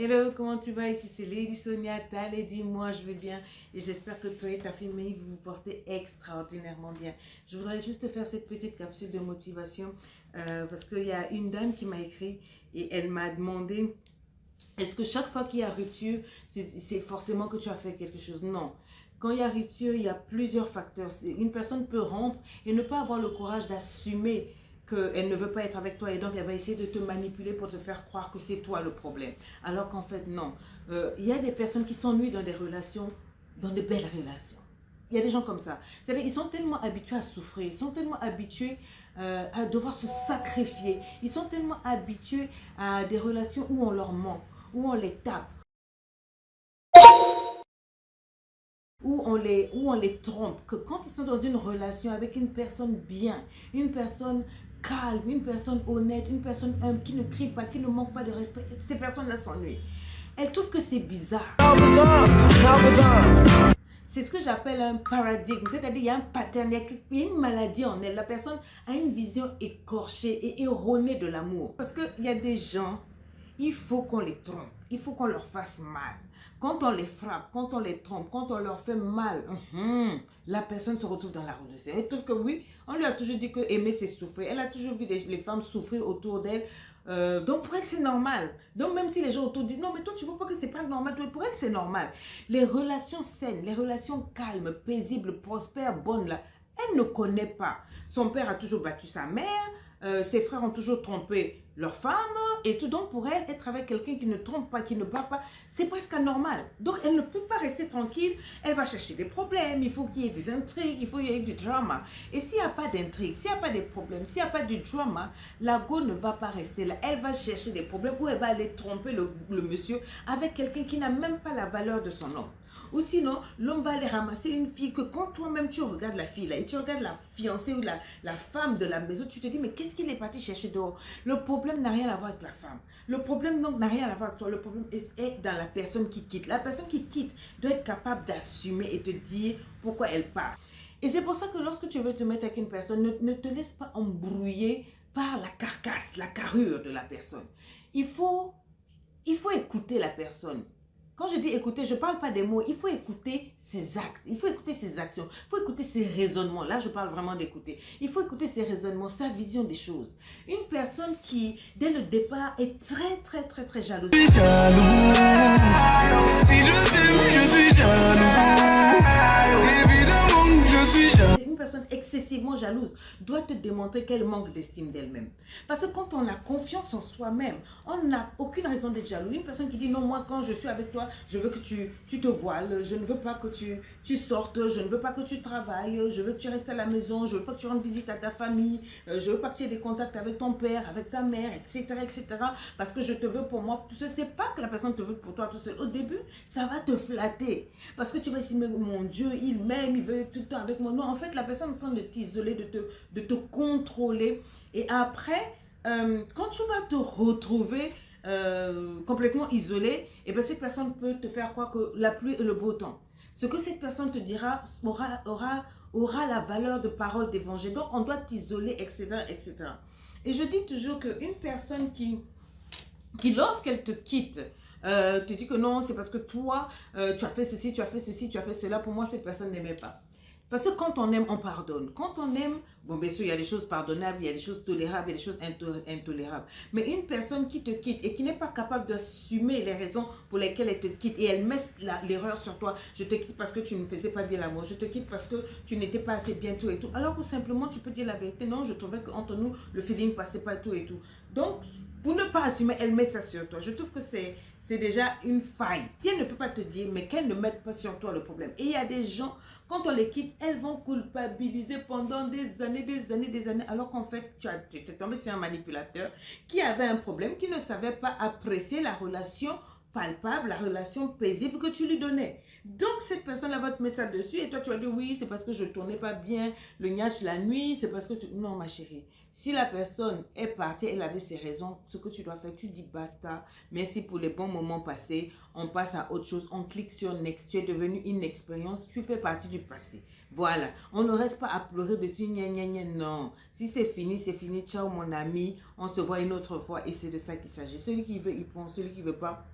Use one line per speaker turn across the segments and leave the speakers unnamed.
Hello, comment tu vas? Ici c'est Lady Sonia, ta Lady, moi je vais bien et j'espère que toi et ta famille vous vous portez extraordinairement bien. Je voudrais juste te faire cette petite capsule de motivation parce qu'il y a une dame qui m'a écrit et elle m'a demandé est-ce que chaque fois qu'il y a rupture, c'est forcément que tu as fait quelque chose? Non. Quand il y a rupture, il y a plusieurs facteurs. Une personne peut rompre et ne pas avoir le courage d'assumer qu'elle ne veut pas être avec toi et donc elle va essayer de te manipuler pour te faire croire que c'est toi le problème. Alors qu'en fait, non. Il y a des personnes qui s'ennuient dans des relations, dans de belles relations. Il y a des gens comme ça. C'est-à-dire ils sont tellement habitués à souffrir, ils sont tellement habitués à devoir se sacrifier, ils sont tellement habitués à des relations où on leur ment, où on les tape, où on les trompe, que quand ils sont dans une relation avec une personne bien, une personne calme, une personne honnête, une personne humble, qui ne crie pas, qui ne manque pas de respect, ces personnes-là s'ennuient. Elles trouvent que c'est bizarre. C'est ce que j'appelle un paradigme, c'est-à-dire il y a un pattern, il y a une maladie en elle. La personne a une vision écorchée et erronée de l'amour. Parce qu'il y a des gens, il faut qu'on les trompe, il faut qu'on leur fasse mal. Quand on les frappe, quand on les trompe, quand on leur fait mal, la personne se retrouve dans la roue de serre. Elle trouve que oui, on lui a toujours dit que aimer c'est souffrir. Elle a toujours vu les femmes souffrir autour d'elle. Donc pour elle c'est normal. Donc même si les gens autour disent non mais toi tu vois pas que c'est pas normal, pour elle c'est normal. Les relations saines, les relations calmes, paisibles, prospères, bonnes là, elle ne connaît pas. Son père a toujours battu sa mère. Ses frères ont toujours trompé leur femme et tout. Donc pour elle, être avec quelqu'un qui ne trompe pas, qui ne bat pas, c'est presque anormal. Donc elle ne peut pas rester tranquille. Elle va chercher des problèmes. Il faut qu'il y ait des intrigues, il faut qu'il y ait du drama. Et s'il n'y a pas d'intrigue, s'il n'y a pas de problèmes, s'il n'y a pas du drama, la go ne va pas rester là. Elle va chercher des problèmes ou elle va aller tromper le monsieur avec quelqu'un qui n'a même pas la valeur de son homme. Ou l'homme va aller ramasser une fille que quand toi-même tu regardes la fille là et tu regardes la fiancée ou la femme de la maison, tu te dis mais qu'est-ce qu'il est parti chercher dehors? Le problème n'a rien à voir avec la femme. Le problème donc n'a rien à voir avec toi. Le problème est dans la personne qui quitte. La personne qui quitte doit être capable d'assumer et te dire pourquoi elle part. Et c'est pour ça que lorsque tu veux te mettre avec une personne, ne te laisse pas embrouiller par la carcasse, la carrure de la personne. Il faut écouter la personne. Quand je dis écouter, je ne parle pas des mots. Il faut écouter ses actes. Il faut écouter ses actions. Il faut écouter ses raisonnements. Là, je parle vraiment d'écouter. Il faut écouter ses raisonnements, sa vision des choses. Une personne qui, dès le départ, est très jalouse. Je suis jaloux. Si je t'aime, je suis jaloux. Évidemment, je suis jaloux. Une personne excessivement jalouse doit te démontrer qu'elle manque d'estime d'elle-même. Parce que quand on a confiance en soi-même, on n'a aucune raison d'être jaloux. Une personne qui dit non, moi quand je suis avec toi, je veux que tu te voiles, je ne veux pas que tu sortes, je ne veux pas que tu travailles, je veux que tu restes à la maison, je veux pas que tu rendes visite à ta famille, je veux pas que tu aies des contacts avec ton père, avec ta mère, etc. Parce que je te veux pour moi. Tu ne sais pas que la personne te veut pour toi tout seul. Au début, ça va te flatter. Parce que tu vas estimer, mon Dieu, il m'aime, il veut tout le temps avec moi. Non, en fait, la personne est en train de t'isoler, de te contrôler. Et après, quand tu vas te retrouver complètement isolé, et bien cette personne peut te faire croire que la pluie et le beau temps. Ce que cette personne te dira aura la valeur de parole d'évangile. Donc on doit t'isoler, etc. Et je dis toujours qu'une personne qui lorsqu'elle te quitte, te dit que non, c'est parce que toi, tu as fait ceci, tu as fait ceci, tu as fait cela. Pour moi, cette personne n'aimait pas. Parce que quand on aime, on pardonne. Quand on aime, bon, bien sûr, il y a des choses pardonnables, il y a des choses tolérables, il y a des choses intolérables. Mais une personne qui te quitte et qui n'est pas capable d'assumer les raisons pour lesquelles elle te quitte et elle met l'erreur sur toi, je te quitte parce que tu ne faisais pas bien l'amour, je te quitte parce que tu n'étais pas assez bien tout et tout. Alors que simplement, tu peux dire la vérité. Non, je trouvais qu'entre nous, le feeling passait pas tout et tout. Donc, pour ne pas assumer, elle met ça sur toi. Je trouve que c'est déjà une faille. Si elle ne peut pas te dire, mais qu'elle ne mette pas sur toi le problème. Et il y a des gens, quand on les quitte, elles vont culpabiliser pendant des années, alors qu'en fait, tu es tombé sur un manipulateur qui avait un problème, qui ne savait pas apprécier la relation palpable, la relation paisible que tu lui donnais. Donc, cette personne-là va te mettre ça dessus et toi, tu vas dire, oui, c'est parce que je ne tournais pas bien le gnage la nuit, c'est parce que tu... Non, ma chérie. Si la personne est partie, elle avait ses raisons, ce que tu dois faire, tu dis basta, merci pour les bons moments passés, on passe à autre chose, on clique sur next, tu es devenu une expérience, tu fais partie du passé. Voilà, on ne reste pas à pleurer dessus, gna gna gna, non. Si c'est fini, ciao mon ami, on se voit une autre fois et c'est de ça qu'il s'agit. Celui qui veut, il prend, celui qui ne veut pas,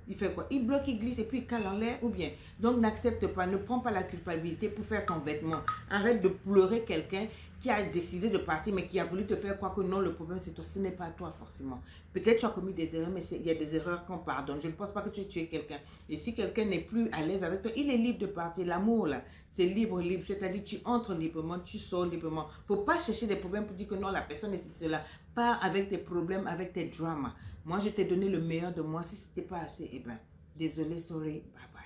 Il fait quoi? Il bloque, il glisse et puis il cale en l'air ou bien. Donc n'accepte pas, ne prends pas la culpabilité pour faire ton vêtement. Arrête de pleurer quelqu'un qui a décidé de partir mais qui a voulu te faire croire que non, le problème c'est toi. Ce n'est pas toi forcément. Peut-être tu as commis des erreurs, mais il y a des erreurs qu'on pardonne. Je ne pense pas que tu aies tué quelqu'un. Et si quelqu'un n'est plus à l'aise avec toi, il est libre de partir. L'amour là, c'est libre, libre. C'est-à-dire tu entres librement, tu sors librement. Il ne faut pas chercher des problèmes pour dire que non, la personne est cela. Pas avec tes problèmes, avec tes dramas. Moi, je t'ai donné le meilleur de moi. Si ce n'était pas assez, eh ben, désolé, sorry, bye bye.